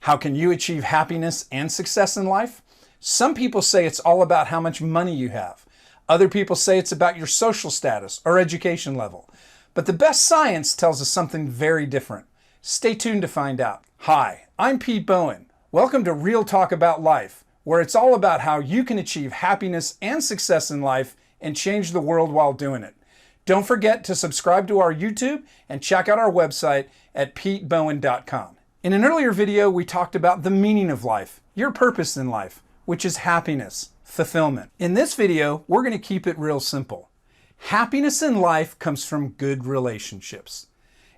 How can you achieve happiness and success in life? Some people say it's all about how much money you have. Other people say it's about your social status or education level. But the best science tells us something very different. Stay tuned to find out. Hi, I'm Pete Bowen. Welcome to Real Talk About Life, where it's all about how you can achieve happiness and success in life and change the world while doing it. Don't forget to subscribe to our YouTube and check out our website at petebowen.com. In an earlier video, we talked about the meaning of life, your purpose in life, which is happiness, fulfillment. In this video, we're going to keep it real simple. Happiness in life comes from good relationships.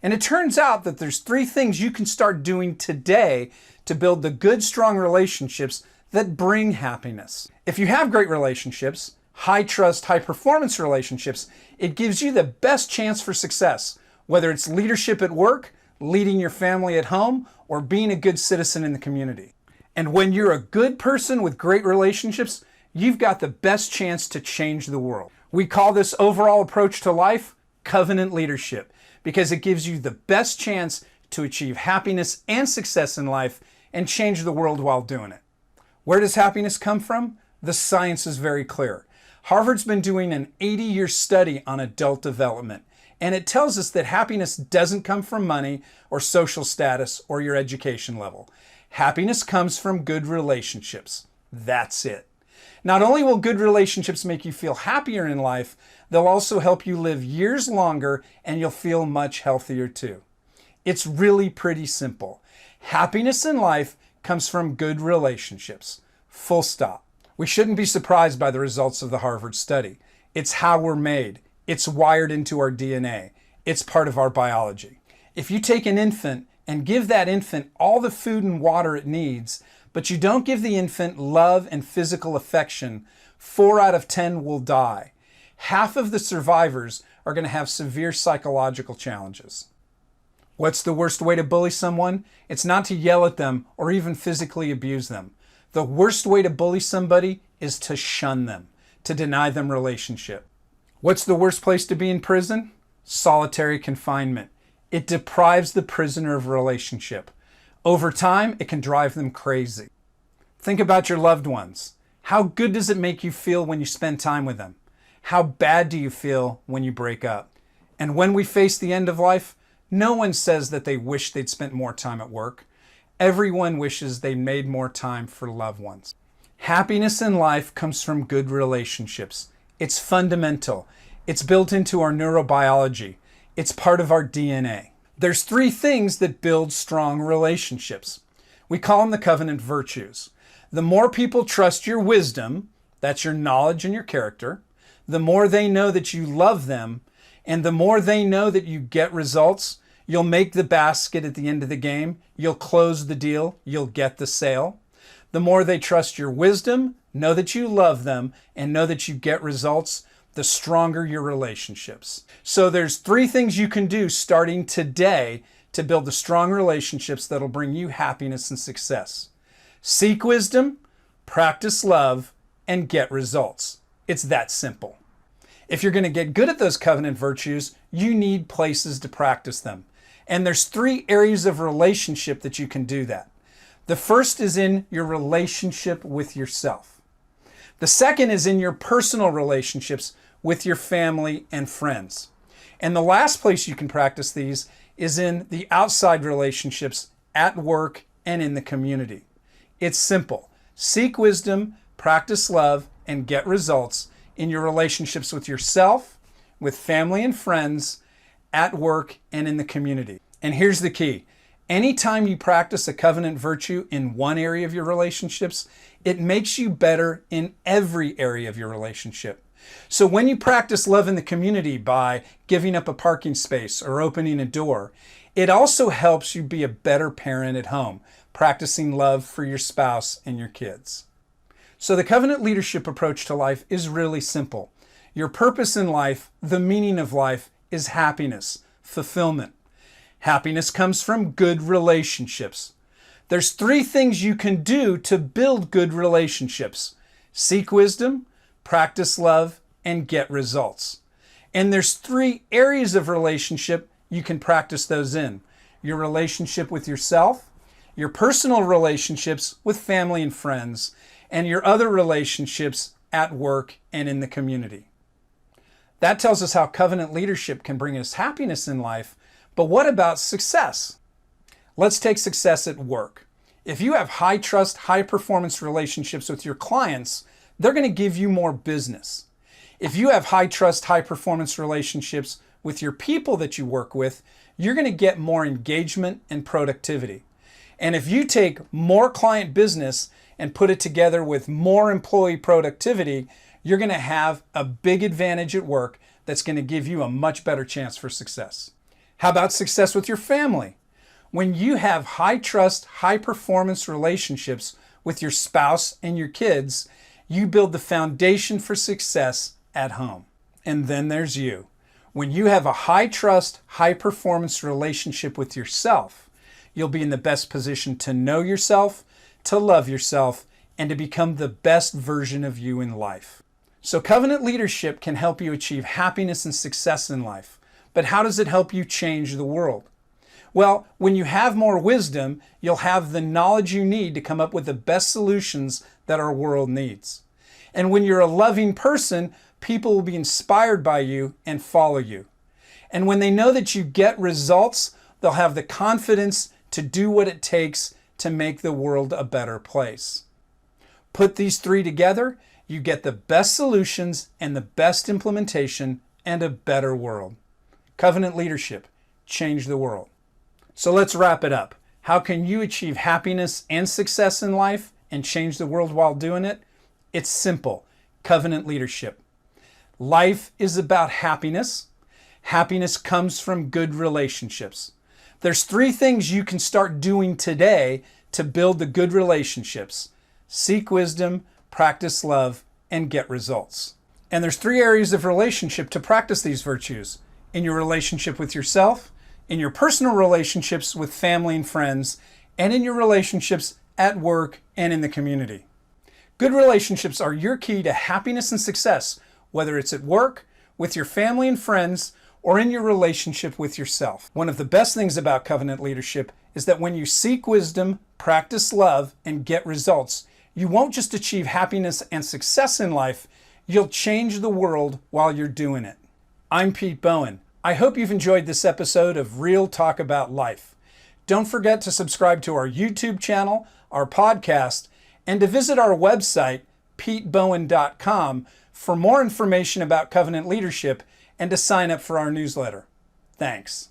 And it turns out that there's 3 things you can start doing today to build the good, strong relationships that bring happiness. If you have great relationships, high trust, high performance relationships, it gives you the best chance for success, whether it's leadership at work, leading your family at home, or being a good citizen in the community. And when you're a good person with great relationships, you've got the best chance to change the world. We call this overall approach to life covenant leadership, because it gives you the best chance to achieve happiness and success in life and change the world while doing it. Where does happiness come from? The science is very clear. Harvard's been doing an 80-year study on adult development, and it tells us that happiness doesn't come from money or social status or your education level. Happiness comes from good relationships. That's it. Not only will good relationships make you feel happier in life, they'll also help you live years longer and you'll feel much healthier too. It's really pretty simple. Happiness in life comes from good relationships. Full stop. We shouldn't be surprised by the results of the Harvard study. It's how we're made. It's wired into our DNA. It's part of our biology. If you take an infant and give that infant all the food and water it needs, but you don't give the infant love and physical affection, 4 out of 10 will die. Half of the survivors are going to have severe psychological challenges. What's the worst way to bully someone? It's not to yell at them or even physically abuse them. The worst way to bully somebody is to shun them, to deny them relationship. What's the worst place to be in prison? Solitary confinement. It deprives the prisoner of relationship. Over time, it can drive them crazy. Think about your loved ones. How good does it make you feel when you spend time with them? How bad do you feel when you break up? And when we face the end of life, no one says that they wish they'd spent more time at work. Everyone wishes they made more time for loved ones. Happiness in life comes from good relationships. It's fundamental. It's built into our neurobiology. It's part of our DNA. There's 3 things that build strong relationships. We call them the covenant virtues. The more people trust your wisdom, that's your knowledge and your character, the more they know that you love them, and the more they know that you get results, you'll make the basket at the end of the game, you'll close the deal, you'll get the sale. The more they trust your wisdom, know that you love them, and know that you get results, the stronger your relationships. So there's 3 things you can do starting today to build the strong relationships that'll bring you happiness and success. Seek wisdom, practice love, and get results. It's that simple. If you're going to get good at those covenant virtues, you need places to practice them. And there's 3 areas of relationship that you can do that. The first is in your relationship with yourself. The second is in your personal relationships with your family and friends. And the last place you can practice these is in the outside relationships at work and in the community. It's simple. Seek wisdom, practice love, and get results in your relationships with yourself, with family and friends, at work, and in the community. And here's the key. Anytime you practice a covenant virtue in one area of your relationships, it makes you better in every area of your relationship. So when you practice love in the community by giving up a parking space or opening a door, it also helps you be a better parent at home, practicing love for your spouse and your kids. So the covenant leadership approach to life is really simple. Your purpose in life, the meaning of life, is happiness, fulfillment. Happiness comes from good relationships. There's 3 things you can do to build good relationships. Seek wisdom, practice love, and get results. And there's 3 areas of relationship you can practice those in. Your relationship with yourself, your personal relationships with family and friends, and your other relationships at work and in the community. That tells us how covenant leadership can bring us happiness in life, but what about success? Let's take success at work. If you have high trust, high performance relationships with your clients, they're going to give you more business. If you have high trust, high performance relationships with your people that you work with, you're going to get more engagement and productivity. And if you take more client business and put it together with more employee productivity, you're going to have a big advantage at work that's going to give you a much better chance for success. How about success with your family? When you have high trust, high performance relationships with your spouse and your kids, you build the foundation for success at home. And then there's you. When you have a high trust, high performance relationship with yourself, you'll be in the best position to know yourself, to love yourself, and to become the best version of you in life. So covenant leadership can help you achieve happiness and success in life. But how does it help you change the world? Well, when you have more wisdom, you'll have the knowledge you need to come up with the best solutions that our world needs. And when you're a loving person, people will be inspired by you and follow you. And when they know that you get results, they'll have the confidence to do what it takes to make the world a better place. Put these three together, you get the best solutions and the best implementation and a better world. Covenant leadership, change the world. So let's wrap it up. How can you achieve happiness and success in life and change the world while doing it? It's simple. Covenant leadership. Life is about happiness. Happiness comes from good relationships. There's three things you can start doing today to build the good relationships. Seek wisdom, practice love, and get results. And there's three areas of relationship to practice these virtues. In your relationship with yourself, in your personal relationships with family and friends, and in your relationships at work and in the community. Good relationships are your key to happiness and success, whether it's at work, with your family and friends, or in your relationship with yourself. One of the best things about covenant leadership is that when you seek wisdom, practice love, and get results, you won't just achieve happiness and success in life, you'll change the world while you're doing it. I'm Pete Bowen. I hope you've enjoyed this episode of Real Talk About Life. Don't forget to subscribe to our YouTube channel, our podcast, and to visit our website, petebowen.com, for more information about covenant leadership and to sign up for our newsletter. Thanks.